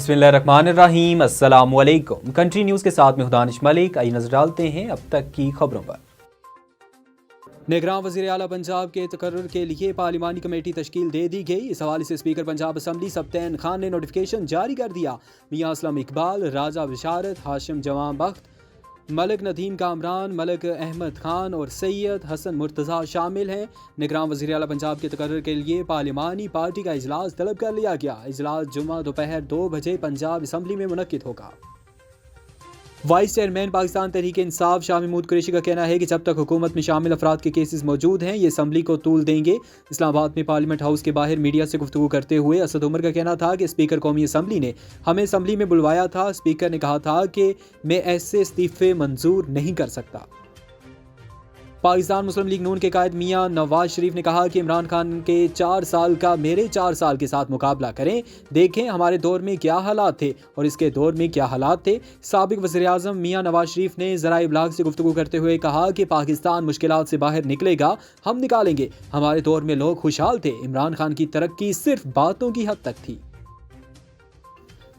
बिस्मिल्लाहिर्रहमानिर्रहीम। अस्सलामु अलैकुम। कंट्री न्यूज़ के साथ में हूं दानिश मलिक। आइए नजर डालते हैं अब तक की खबरों पर। निगरान वज़ीर आला पंजाब के तकर्रुर के लिए पार्लिमानी कमेटी तश्कील दे दी गई। इस हवाले से स्पीकर पंजाब असम्बली सब्तैन खान ने नोटिफिकेशन जारी कर दिया। मियां असलम इकबाल, राजा बिशारत, हाशिम जवां बख्त, मलिक नदीम कामरान, मलिक अहमद खान और सैयद हसन मुर्तज़ा शामिल हैं। निगरान वज़ीर आला पंजाब के तकर्रुर के लिए पार्लिमानी पार्टी का इजलास तलब कर लिया गया। इजलास जुमा दोपहर 2 बजे पंजाब असम्बली में मुनक्किद होगा। वाइस चेयरमैन पाकिस्तान तहरीक इंसाफ शाह महमूद कुरैशी का कहना है कि जब तक हुकूमत में शामिल अफराद के केसेस मौजूद हैं ये असम्बली को तूल देंगे। इस्लामाबाद में पार्लियामेंट हाउस के बाहर मीडिया से गुफ्तगू करते हुए असद उमर का कहना था कि स्पीकर कौमी असम्बली ने हमें असम्बली में बुलवाया था। स्पीकर ने कहा था कि मैं ऐसे इस्तीफे मंजूर नहीं कर सकता। पाकिस्तान मुस्लिम लीग नून के कायद मियां नवाज शरीफ ने कहा कि इमरान खान के 4 साल का मेरे 4 साल के साथ मुकाबला करें, देखें हमारे दौर में क्या हालात थे और इसके दौर में क्या हालात थे। साबिक वज़ीर आज़म मियां नवाज शरीफ ने ज़राए इब्लाग से गुफ्तगू करते हुए कहा कि पाकिस्तान मुश्किलात से बाहर निकलेगा, हम निकालेंगे। हमारे दौर में लोग खुशहाल थे, इमरान खान की तरक्की सिर्फ बातों की हद तक थी।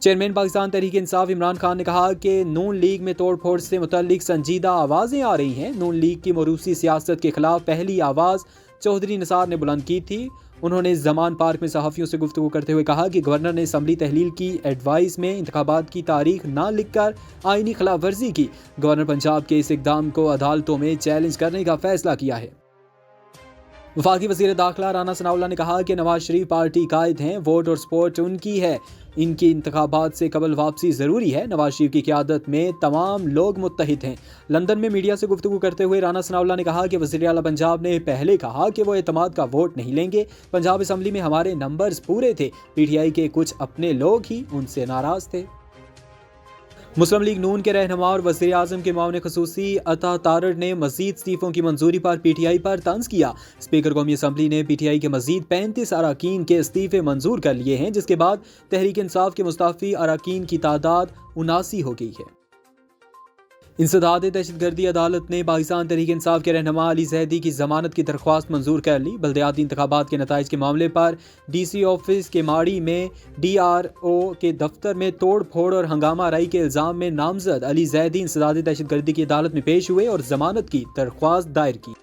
चेयरमैन पाकिस्तान तहरीक इंसाफ इमरान खान ने कहा कि नून लीग में तोड़ फोड़ से मुतल्लिक संजीदा आवाज़ें आ रही हैं। नून लीग की मरूसी सियासत के खिलाफ पहली आवाज़ चौधरी निसार ने बुलंद की थी। उन्होंने जमान पार्क में सहाफ़ियों से गुफ्तगू करते हुए कहा कि गवर्नर ने असम्बली तहलील की एडवाइस में इंतखाबात की तारीख ना लिख कर आईनी खिलाफ वर्जी की। गवर्नर पंजाब के इस इकदाम को अदालतों में चैलेंज करने का फैसला किया है। वफाकी वज़ीर दाखिला राना सनाउल्लाह ने कहा कि नवाज शरीफ पार्टी कायद हैं, वोट और सपोर्ट उनकी है, इनकी इंतखाबात से कबल वापसी ज़रूरी है। नवाज शरीफ की क़यादत में तमाम लोग मुत्तहिद हैं। लंदन में मीडिया से गुफ्तगू करते हुए राना सनाउल्लाह ने कहा कि वज़ीर आला पंजाब ने पहले कहा कि वो एतमाद का वोट नहीं लेंगे। पंजाब असम्बली में हमारे नंबर्स पूरे थे, PTI के कुछ अपने लोग ही उनसे नाराज़ थे। मुस्लिम लीग नून के रहनुमा और वज़ीर आज़म के मामले खसूसी अता तारड़ ने मज़ीद इस्तीफ़ों की मंजूरी पर PTI पर तंज़ किया। स्पीकर कौमी असम्बली ने PTI के मज़ीद 35 अराकीन के इस्तीफ़े मंजूर कर लिए हैं, जिसके बाद तहरीक इंसाफ के मुस्तफ़ी अराकीन की तादाद 79 हो गई है। इंसदाद दहशतगर्दी अदालत ने पाकिस्तान तहरीक इंसाफ के रहनुमा अली जैदी की ज़मानत की दरख्वास्त मंजूर कर ली। बल्दियाती इंतखाबात के नताइज के मामले पर DC ऑफिस के माड़ी में DRO के दफ्तर में तोड़ फोड़ और हंगामा आराई के इल्ज़ाम में नामजद अली जैदी इंसदाद दहशतगर्दी की अदालत में पेश हुए और ज़मानत की दरख्वास्त दायर की।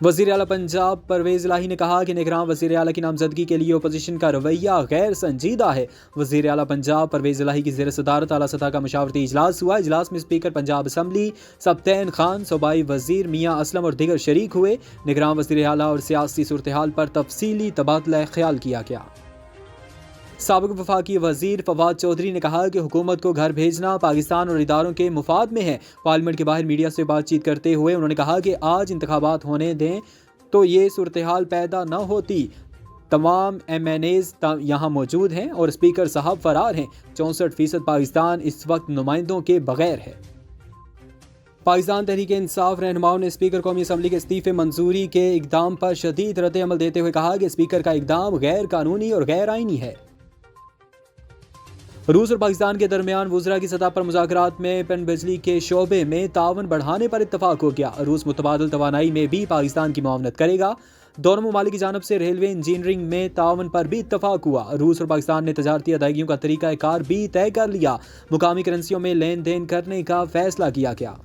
वज़ीर आला पंजाब परवेज़ इलाही ने कहा कि निगरान वज़ीर आला की नामजदगी के लिए अपोजिशन का रवैया गैर संजीदा है। वज़ीर आला पंजाब परवेज़ इलाही की ज़ेर सदारत आला सतह का मशावरती इजलास हुआ। इजलास में स्पीकर पंजाब असम्बली सब्तैन खान, सूबाई वज़ीर मियां असलम और दीगर शरीक हुए। निगरान वज़ीर आला और सियासी सूरत हाल पर तफसीली तबादला ख्याल किया गया। साबिक वफाकी वज़ीर फवाद चौधरी ने कहा कि हुकूमत को घर भेजना पाकिस्तान और इदारों के मुफाद में है। पार्लियामेंट के बाहर मीडिया से बातचीत करते हुए उन्होंने कहा कि आज इंतखाबात होने दें तो ये सूरत हाल पैदा न होती। तमाम MNAs यहाँ मौजूद हैं और स्पीकर साहब फरार हैं। 64% पाकिस्तान इस वक्त नुमाइंदों के बगैर है। पाकिस्तान तहरीक इंसाफ रहनुमाओं ने स्पीकर कौमी असम्बली के इस्तीफ़े मंजूरी के इकदाम पर शदीद रद्द-ए-अमल देते हुए कहा कि स्पीकर का इकदाम गैर कानूनी और गैर आईनी है। रूस और पाकिस्तान के दरमियान वुज़रा की सतह पर मुज़ाकरात में पन बिजली के शोबे में तावन बढ़ाने पर इत्तफाक हो गया। रूस मुतबादिल तवानाई में भी पाकिस्तान की मुआवनत करेगा। दोनों ममालिक की जानिब से रेलवे इंजीनियरिंग में तावन पर भी इत्तफाक हुआ। रूस और पाकिस्तान ने तजारती अदायगियों का तरीका कार भी तय कर लिया। मुकामी करेंसियों में लेन देन करने का फैसला किया गया।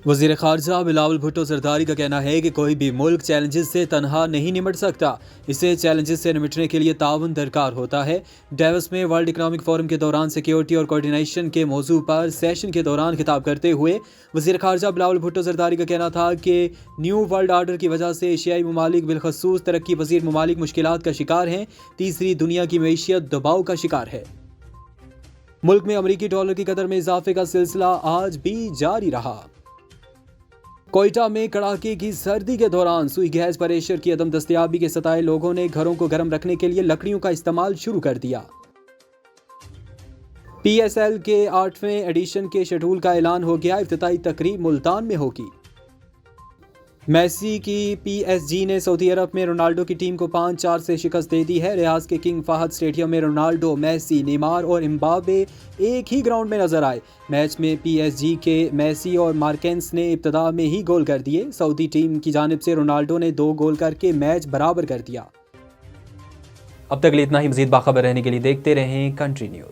वज़ीर ख़ारजा बिलावल भुट्टो ज़रदारी का कहना है कि कोई भी मुल्क चैलेंजेस से तनहा नहीं निमट सकता, इसे चैलेंजेस से निमटने के लिए ताउन दरकार होता है। डेवस में वर्ल्ड इकनॉमिक फोरम के दौरान सिक्योरिटी और कोऑर्डिनेशन के मौजू पर सेशन के दौरान खिताब करते हुए वज़ीर ख़ारजा बिलावल भुट्टो ज़रदारी का कहना था कि न्यू वर्ल्ड आर्डर की वजह से एशियाई ममालिक बिलखसूस तरक्की पजीर ममालिक मुश्किलात का शिकार हैं। तीसरी दुनिया की मईशियत दबाव का शिकार है। मुल्क में अमरीकी डॉलर की कदर में इजाफे का सिलसिला आज भी जारी रहा। कोयटा में कड़ाके की सर्दी के दौरान सुई गैस प्रेशर की अदम दस्तयाबी के सताए लोगों ने घरों को गर्म रखने के लिए लकड़ियों का इस्तेमाल शुरू कर दिया। PSL के 8वें एडिशन के शेड्यूल का ऐलान हो गया। इफ्तिताई तकरीब मुल्तान में होगी। मेसी की PSG ने सऊदी अरब में रोनाल्डो की टीम को 5-4 से शिकस्त दे दी है। रियाज के किंग फहद स्टेडियम में रोनाल्डो, मेसी, नेमार और एम्बापे एक ही ग्राउंड में नजर आए। मैच में PSG के मेसी और मार्केंस ने इब्तदा में ही गोल कर दिए। सऊदी टीम की जानिब से रोनाल्डो ने 2 गोल करके मैच बराबर कर दिया। اب تک کے لیے اتنا ہی. مزید باخبر رہنے کے لیے دیکھتے رہیں کنٹری نیوز.